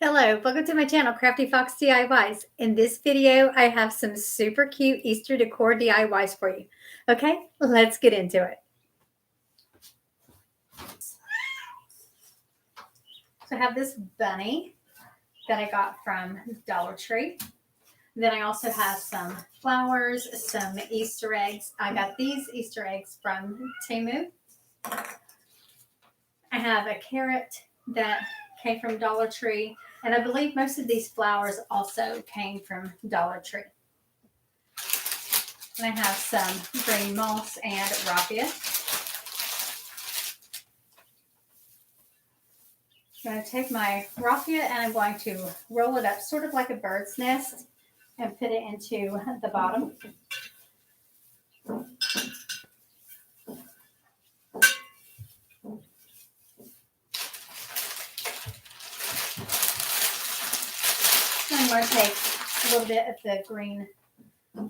Hello, welcome to my channel, Crafty Fox DIYs. In this video, I have some super cute Easter decor DIYs for you. Okay, let's get into it. So I have this bunny that I got from Dollar Tree. Then I also have some flowers, some Easter eggs. I got these Easter eggs from Temu. I have a carrot that came from Dollar Tree. And I believe most of these flowers also came from Dollar Tree. And I have some green moss and raffia. I'm going to take my raffia and I'm going to roll it up sort of like a bird's nest and put it into the bottom. I'm going to take a little bit of the green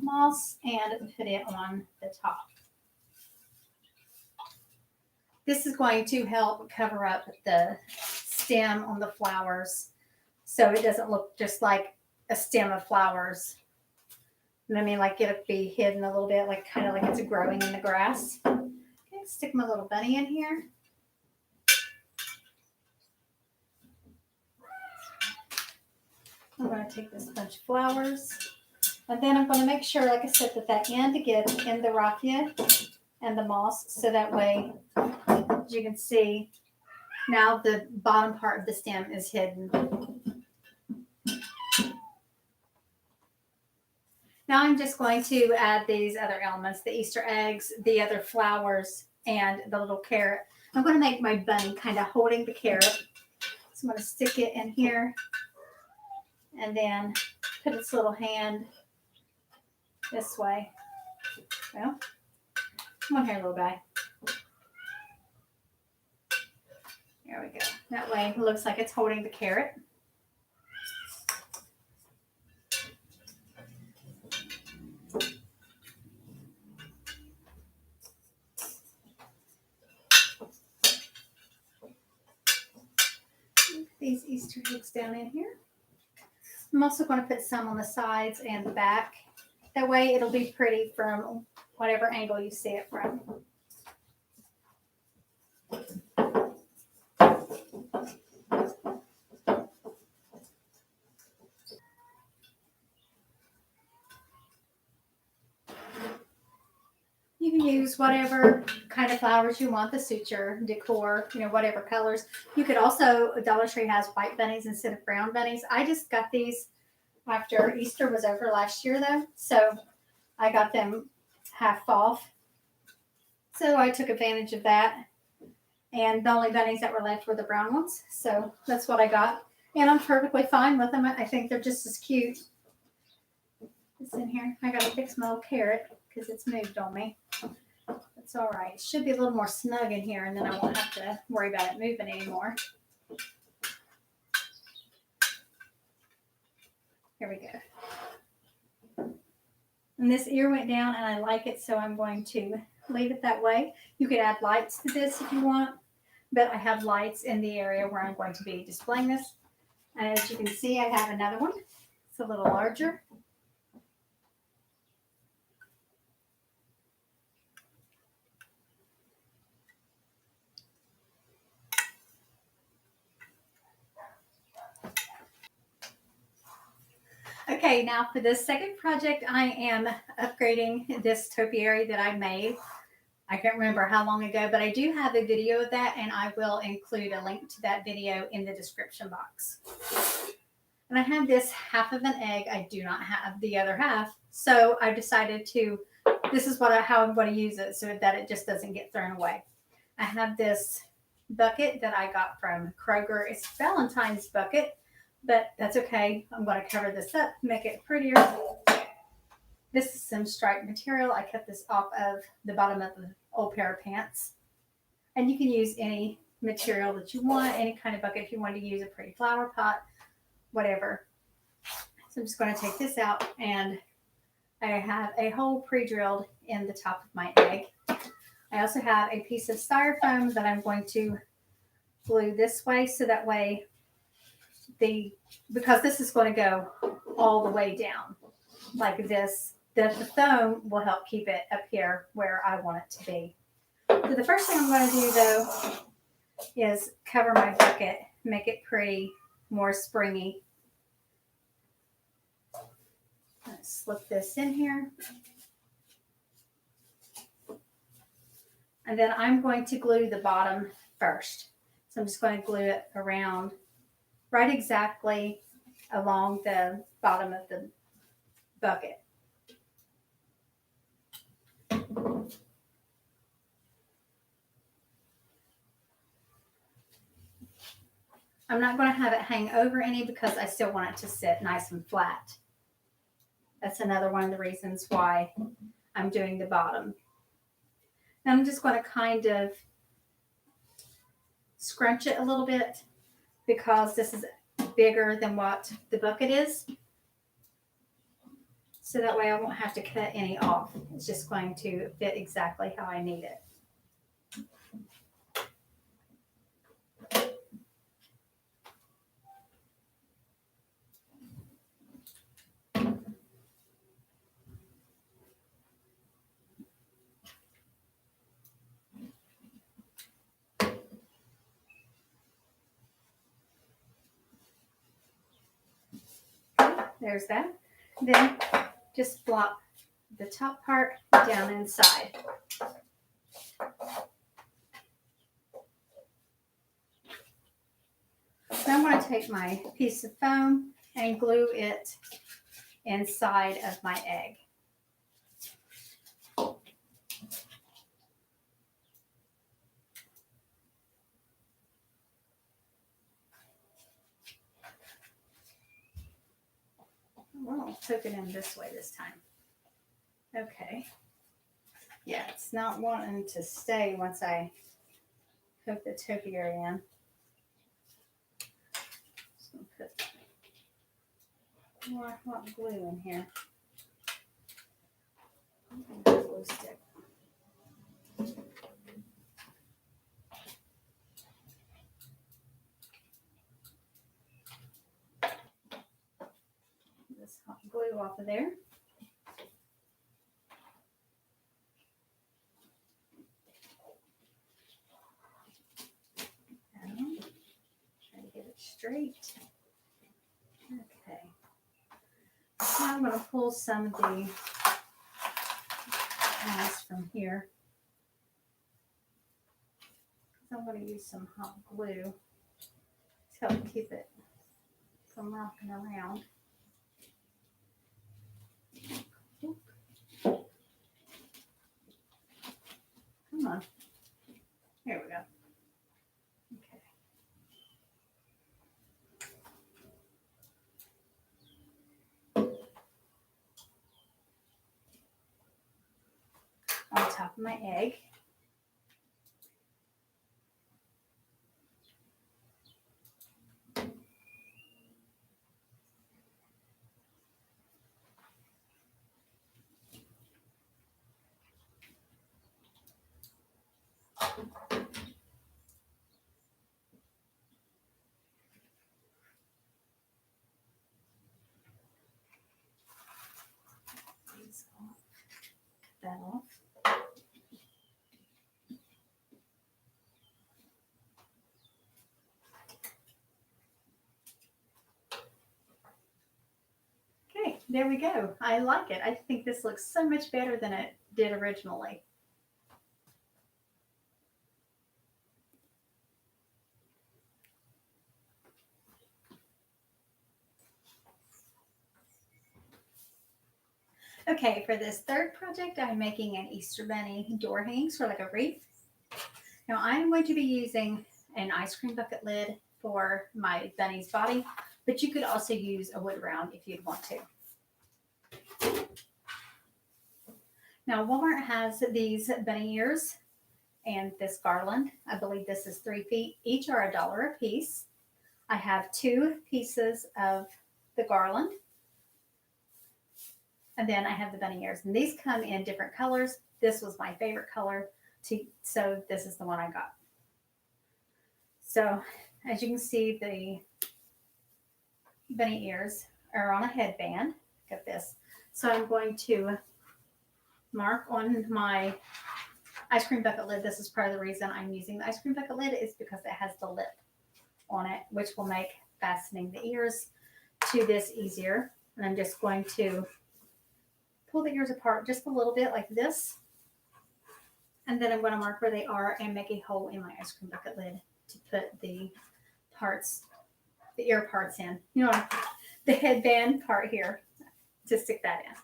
moss and put it on the top. This is going to help cover up the stem on the flowers so it doesn't look just like a stem of flowers. And I mean, like it'll be hidden a little bit, like kind of like it's growing in the grass. Okay, stick my little bunny in here. I'm going to take this bunch of flowers. And then I'm going to make sure, like I said, that end gets in the raffia and the moss. So that way, as you can see, now the bottom part of the stem is hidden. Now I'm just going to add these other elements, the Easter eggs, the other flowers, and the little carrot. I'm going to make my bunny kind of holding the carrot. So I'm going to stick it in here and then put its little hand this way. Well, come on here, little guy. There we go. That way it looks like it's holding the carrot. These Easter eggs down in here. I'm also going to put some on the sides and the back. That way it'll be pretty from whatever angle you see it from. You can use whatever kind of flowers you want to suit your decor, whatever colors. You could also, Dollar Tree has white bunnies instead of brown bunnies. I just got these after Easter was over last year though. So I got them half off. So I took advantage of that. And the only bunnies that were left were the brown ones. So that's what I got. And I'm perfectly fine with them. I think they're just as cute. It's in here. I got to fix my little carrot because it's moved on me. It's all right. It should be a little more snug in here, and then I won't have to worry about it moving anymore. Here we go. And this ear went down, and I like it, so I'm going to leave it that way. You could add lights to this if you want, but I have lights in the area where I'm going to be displaying this. And as you can see, I have another one. It's a little larger. Okay, now for this second project, I am upgrading this topiary that I made. I can't remember how long ago, but I do have a video of that, and I will include a link to that video in the description box. And I have this half of an egg. I do not have the other half, so I decided to, this is how I'm going to use it so that it just doesn't get thrown away. I have this bucket that I got from Kroger. It's Valentine's bucket. But that's okay. I'm going to cover this up, make it prettier. This is some striped material. I cut this off of the bottom of the old pair of pants. And you can use any material that you want, any kind of bucket if you want to use a pretty flower pot, whatever. So I'm just going to take this out, and I have a hole pre-drilled in the top of my egg. I also have a piece of styrofoam that I'm going to glue this way so that way because this is going to go all the way down like this, the foam will help keep it up here where I want it to be. So the first thing I'm going to do though is cover my bucket, make it pretty, more springy. Let's slip this in here. And then I'm going to glue the bottom first. So I'm just going to glue it around right exactly along the bottom of the bucket. I'm not going to have it hang over any because I still want it to sit nice and flat. That's another one of the reasons why I'm doing the bottom. Now I'm just going to kind of scrunch it a little bit because this is bigger than what the bucket is. So that way I won't have to cut any off. It's just going to fit exactly how I need it. There's that. Then just flop the top part down inside. Now I'm going to take my piece of foam and glue it inside of my egg. Well, hook it in this way this time. Okay. Yeah, it's not wanting to stay once I hook the topiary in. Just going to put more hot glue in here. Glue stick. This hot glue off of there. Try to get it straight. Okay. Now I'm going to pull some of the mass from here. I'm going to use some hot glue to help keep it from rocking around. Come on. Here we go. Okay. On top of my egg. Cut that off. Okay, there we go. I like it. I think this looks so much better than it did originally. Okay, for this third project, I'm making an Easter bunny door hangings for like a wreath. Now I'm going to be using an ice cream bucket lid for my bunny's body, but you could also use a wood round if you'd want to. Now Walmart has these bunny ears and this garland. I believe this is 3 feet. Each are $1 a piece. I have 2 pieces of the garland. And then I have the bunny ears. And these come in different colors. This was my favorite color, so this is the one I got. So as you can see, the bunny ears are on a headband. Look at this. So I'm going to mark on my ice cream bucket lid. This is part of the reason I'm using the ice cream bucket lid is because it has the lip on it, which will make fastening the ears to this easier. And I'm just going to pull the ears apart just a little bit like this. And then I'm going to mark where they are and make a hole in my ice cream bucket lid to put the parts, the ear parts in. You know, the headband part here to stick that in.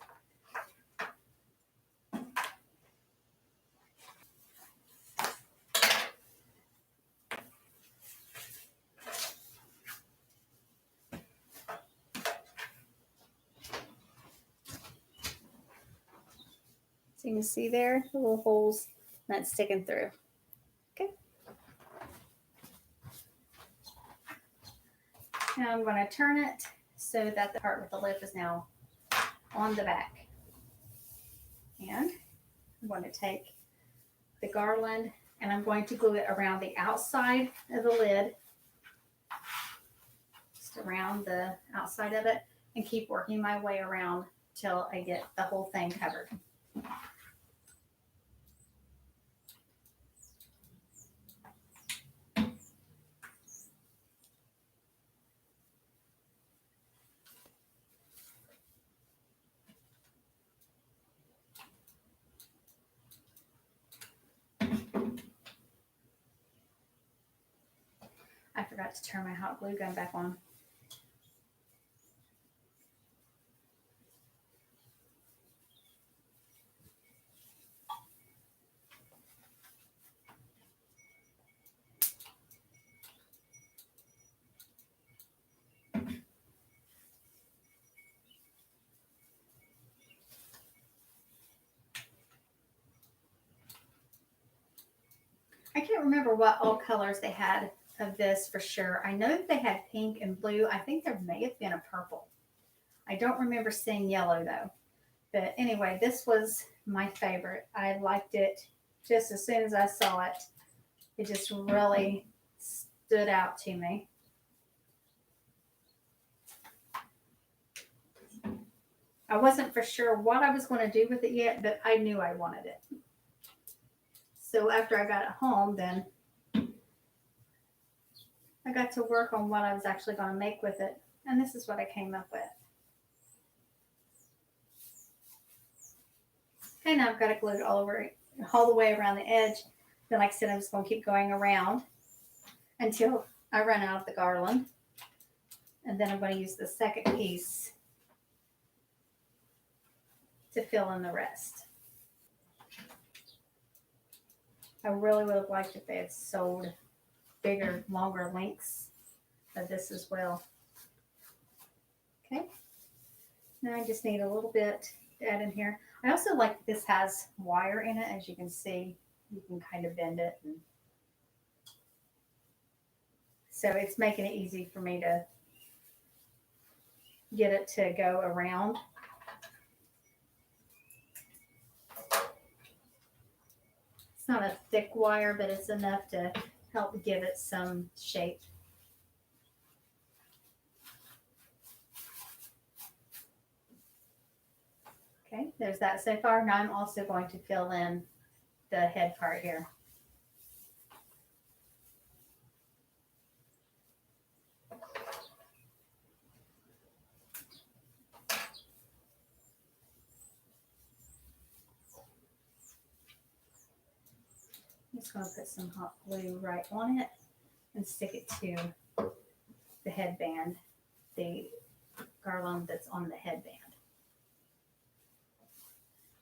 So you can see there, the little holes that's sticking through. Okay. Now I'm going to turn it so that the part with the lip is now on the back. And I'm going to take the garland and I'm going to glue it around the outside of the lid, just around the outside of it, and keep working my way around till I get the whole thing covered. I forgot to turn my hot glue gun back on. I can't remember what all colors they had of this for sure. I know that they had pink and blue. I think there may have been a purple. I don't remember seeing yellow though. But anyway, this was my favorite. I liked it just as soon as I saw it. It just really stood out to me. I wasn't for sure what I was going to do with it yet, but I knew I wanted it. So after I got it home, then I got to work on what I was actually going to make with it. And this is what I came up with. Okay, now I've got it glued all the way around the edge. Then, like I said, I'm just going to keep going around until I run out of the garland. And then I'm going to use the second piece to fill in the rest. I really would have liked if they had sold bigger, longer lengths of this as well. Okay, now I just need a little bit to add in here. I also like that this has wire in it. As you can see, you can kind of bend it. And so it's making it easy for me to get it to go around. It's not a thick wire, but it's enough to help give it some shape. Okay, there's that so far. Now I'm also going to fill in the head part here. I'm just going to put some hot glue right on it and stick it to the headband, the garland that's on the headband.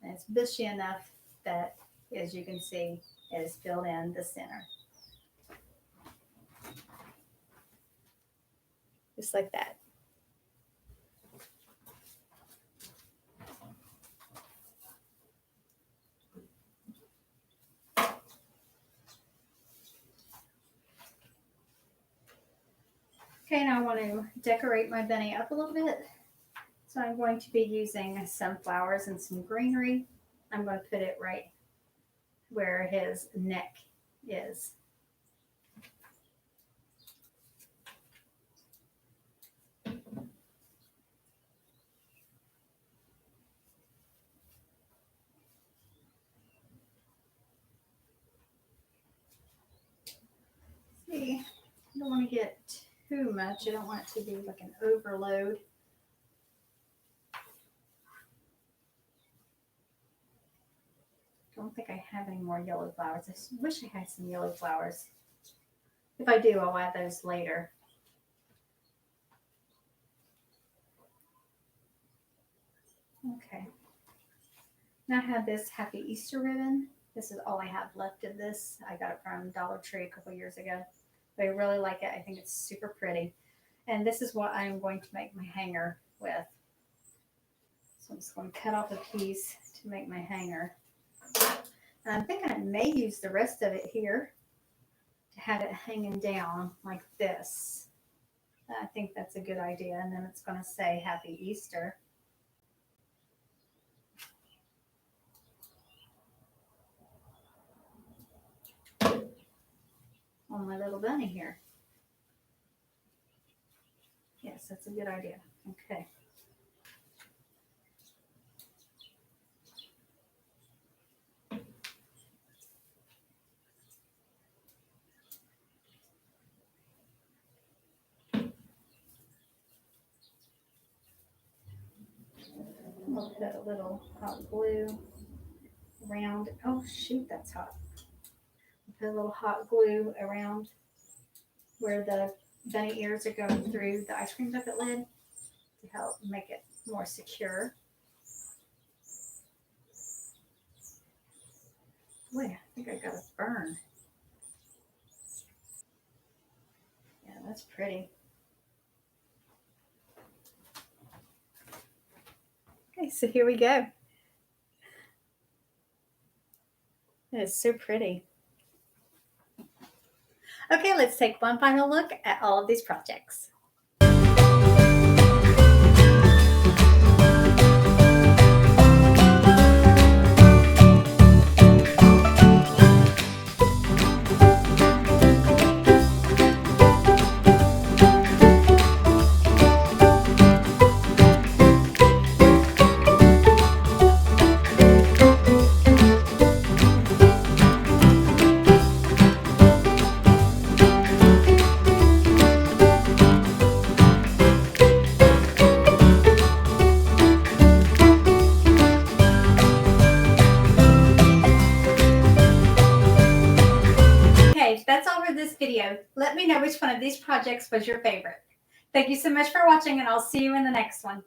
And it's bushy enough that, as you can see, it is filled in the center. Just like that. Okay, now I want to decorate my bunny up a little bit. So I'm going to be using some flowers and some greenery. I'm going to put it right where his neck is. see. I don't want to get too much. I don't want it to be like an overload. I don't think I have any more yellow flowers. I wish I had some yellow flowers. If I do, I'll add those later. Okay. Now I have this Happy Easter ribbon. This is all I have left of this. I got it from Dollar Tree a couple years ago. But I really like it. I think it's super pretty. And this is what I'm going to make my hanger with. So I'm just going to cut off a piece to make my hanger. And I'm thinking I may use the rest of it here to have it hanging down like this. I think that's a good idea. And then it's going to say Happy Easter. On my little bunny here. Yes, that's a good idea. Okay. I'll put a little hot glue around. Oh shoot, that's hot. Put a little hot glue around where the bunny ears are going through the ice cream bucket lid to help make it more secure. Boy, I think I got a burn. Yeah, that's pretty. Okay, so here we go. That is so pretty. Okay, let's take one final look at all of these projects. That's all for this video. Let me know which one of these projects was your favorite. Thank you so much for watching, and I'll see you in the next one.